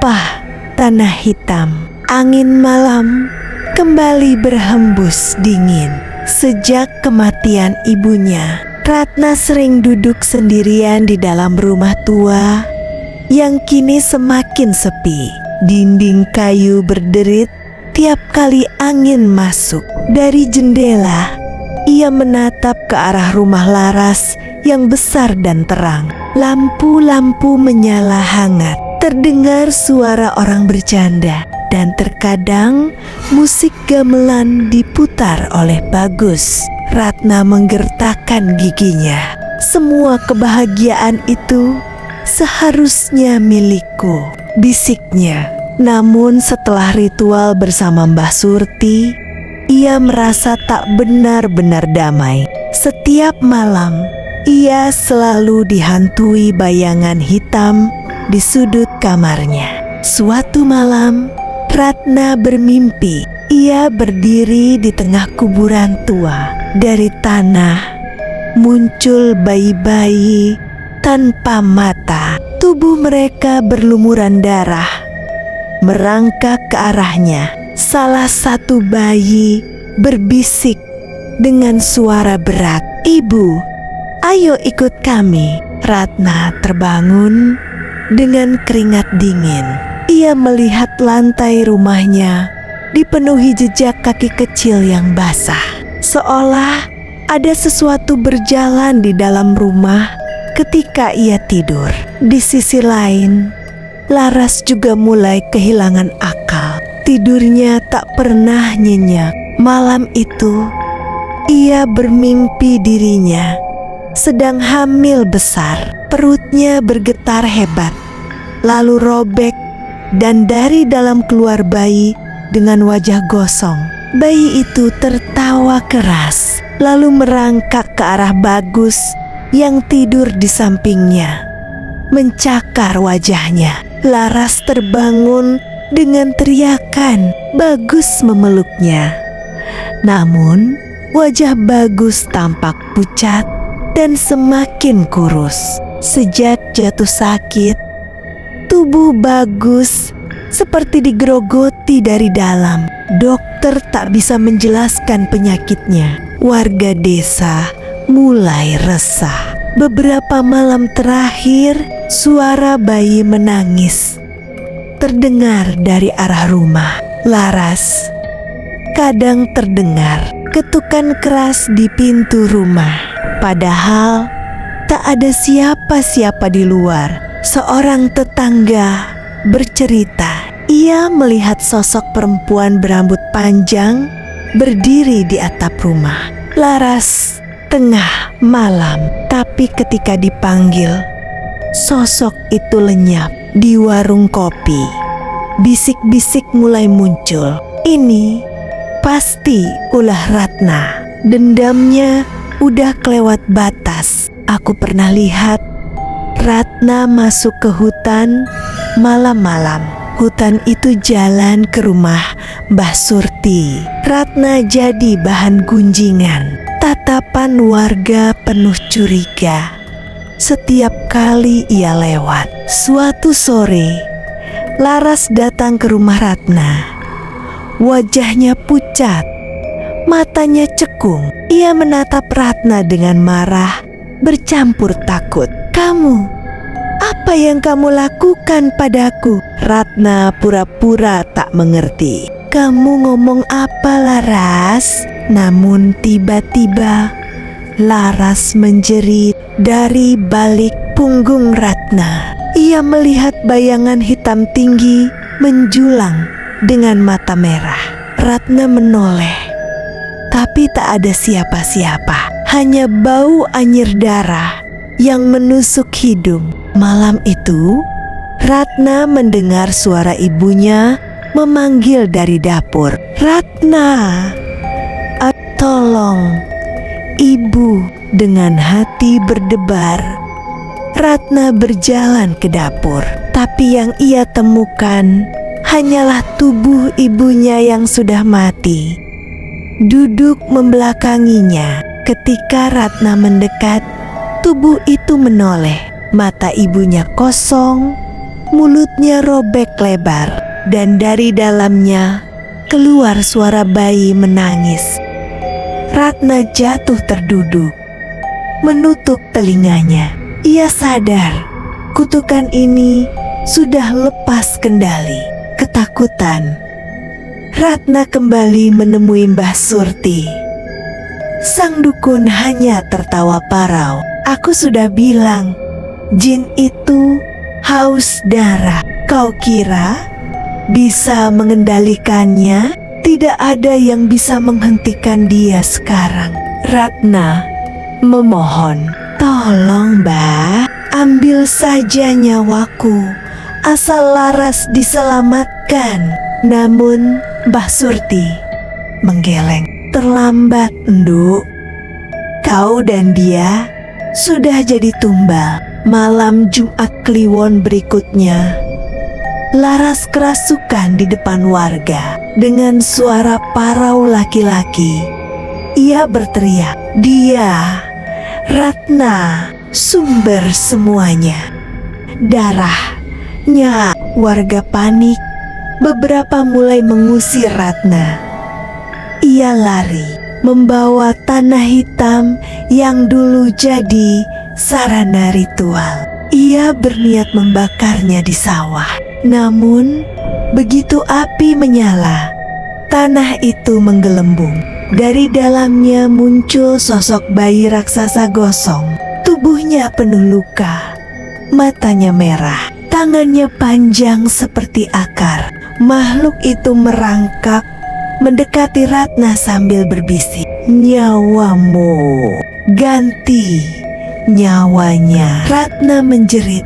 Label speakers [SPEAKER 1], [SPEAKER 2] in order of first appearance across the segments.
[SPEAKER 1] tumpah tanah hitam. Angin malam kembali berhembus dingin. Sejak kematian ibunya, Ratna sering duduk sendirian di dalam rumah tua yang kini semakin sepi. Dinding kayu berderit tiap kali angin masuk. Dari jendela, ia menatap ke arah rumah Laras yang besar dan terang. Lampu-lampu menyala hangat. Terdengar suara orang bercanda, dan terkadang musik gamelan diputar oleh Bagus. Ratna menggertakkan giginya. Semua kebahagiaan itu seharusnya milikku, bisiknya. Namun setelah ritual bersama Mbah Surti, ia merasa tak benar-benar damai. Setiap malam, ia selalu dihantui bayangan hitam di sudut kamarnya. Suatu malam, Ratna bermimpi ia berdiri di tengah kuburan tua. Dari tanah muncul bayi-bayi tanpa mata. Tubuh mereka berlumuran darah. Merangkak ke arahnya, salah satu bayi berbisik dengan suara berat, "Ibu, ayo ikut kami." Ratna terbangun dengan keringat dingin. Ia melihat lantai rumahnya dipenuhi jejak kaki kecil yang basah. Seolah ada sesuatu berjalan di dalam rumah ketika ia tidur. Di sisi lain, Laras juga mulai kehilangan akal. Tidurnya tak pernah nyenyak. Malam itu, ia bermimpi dirinya sedang hamil besar. Perutnya bergetar hebat, lalu robek, dan dari dalam keluar bayi dengan wajah gosong. Bayi itu tertawa keras, lalu merangkak ke arah Bagus yang tidur di sampingnya, mencakar wajahnya. Laras terbangun dengan teriakan. Bagus memeluknya. Namun, wajah Bagus tampak pucat dan semakin kurus. Sejak jatuh sakit, tubuh Bagus seperti digerogoti dari dalam. Dokter tak bisa menjelaskan penyakitnya. Warga desa mulai resah. Beberapa malam terakhir, suara bayi menangis terdengar dari arah rumah Laras. Kadang terdengar ketukan keras di pintu rumah. Padahal tak ada siapa-siapa di luar. Seorang tetangga bercerita, ia melihat sosok perempuan berambut panjang berdiri di atap rumah Laras tengah malam. Tapi ketika dipanggil, sosok itu lenyap di warung kopi. Bisik-bisik mulai muncul. Ini pasti ulah Ratna. Dendamnya udah kelewat batas. Aku pernah lihat Ratna masuk ke hutan malam-malam. Hutan itu jalan ke rumah Mbah Surti. Ratna jadi bahan gunjingan. Tatapan warga penuh curiga setiap kali ia lewat. Suatu sore, Laras datang ke rumah Ratna. Wajahnya pucat, matanya cekung. Ia menatap Ratna dengan marah bercampur takut. "Kamu, apa yang kamu lakukan padaku?" Ratna pura-pura tak mengerti. "Kamu ngomong apa, Laras?" Namun tiba-tiba Laras menjerit dari balik punggung Ratna. Ia melihat bayangan hitam tinggi menjulang dengan mata merah. Ratna menoleh, tapi tak ada siapa-siapa. Hanya bau anyir darah yang menusuk hidung. Malam itu, Ratna mendengar suara ibunya memanggil dari dapur. "Ratna, tolong, Ibu." Dengan hati berdebar, Ratna berjalan ke dapur. Tapi yang ia temukan hanyalah tubuh ibunya yang sudah mati, duduk membelakanginya. Ketika Ratna mendekat, tubuh itu menoleh. Mata ibunya kosong, mulutnya robek lebar, dan dari dalamnya keluar suara bayi menangis. Ratna jatuh terduduk, menutup telinganya. Ia sadar kutukan ini sudah lepas kendali. Ketakutan, Ratna kembali menemui Mbah Surti. Sang dukun hanya tertawa parau. "Aku sudah bilang, jin itu haus darah. Kau kira bisa mengendalikannya? Tidak ada yang bisa menghentikan dia sekarang." Ratna memohon, "Tolong Mbah, ambil saja nyawaku, asal Laras diselamatkan." Namun Mbah Surti menggeleng, "Terlambat, Nduk. Kau dan dia sudah jadi tumbal." Malam Jumat Kliwon berikutnya, Laras kerasukan di depan warga. Dengan suara parau laki-laki, ia berteriak, "Dia, Ratna, sumber semuanya. Darahnya." Warga panik. Beberapa mulai mengusir Ratna. Ia lari, membawa tanah hitam yang dulu jadi sarana ritual. Ia berniat membakarnya di sawah. Namun, begitu api menyala, tanah itu menggelembung. Dari dalamnya muncul sosok bayi raksasa gosong. Tubuhnya penuh luka, matanya merah, tangannya panjang seperti akar. Makhluk itu merangkak, mendekati Ratna sambil berbisik, "Nyawamu, ganti nyawanya." Ratna menjerit,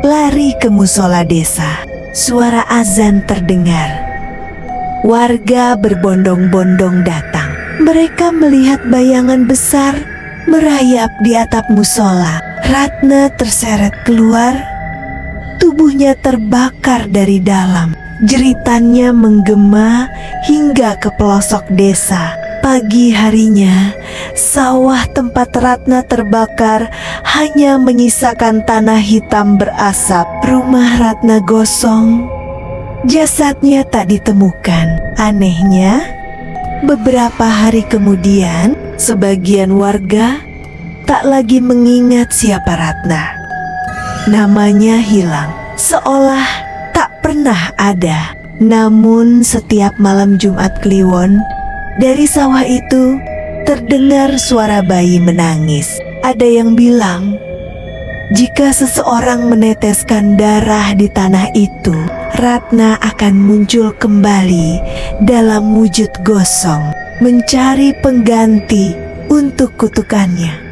[SPEAKER 1] lari ke musola desa. Suara azan terdengar. Warga berbondong-bondong datang. Mereka melihat bayangan besar merayap di atap musola. Ratna terseret keluar, tubuhnya terbakar dari dalam. Jeritannya menggema hingga ke pelosok desa. Pagi harinya, sawah tempat Ratna terbakar hanya menyisakan tanah hitam berasap. Rumah Ratna gosong, jasadnya tak ditemukan. Anehnya, beberapa hari kemudian, sebagian warga tak lagi mengingat siapa Ratna. Namanya hilang, seolah tak pernah ada. Namun setiap malam Jumat Kliwon, dari sawah itu terdengar suara bayi menangis. Ada yang bilang, jika seseorang meneteskan darah di tanah itu, Ratna akan muncul kembali dalam wujud gosong, mencari pengganti untuk kutukannya.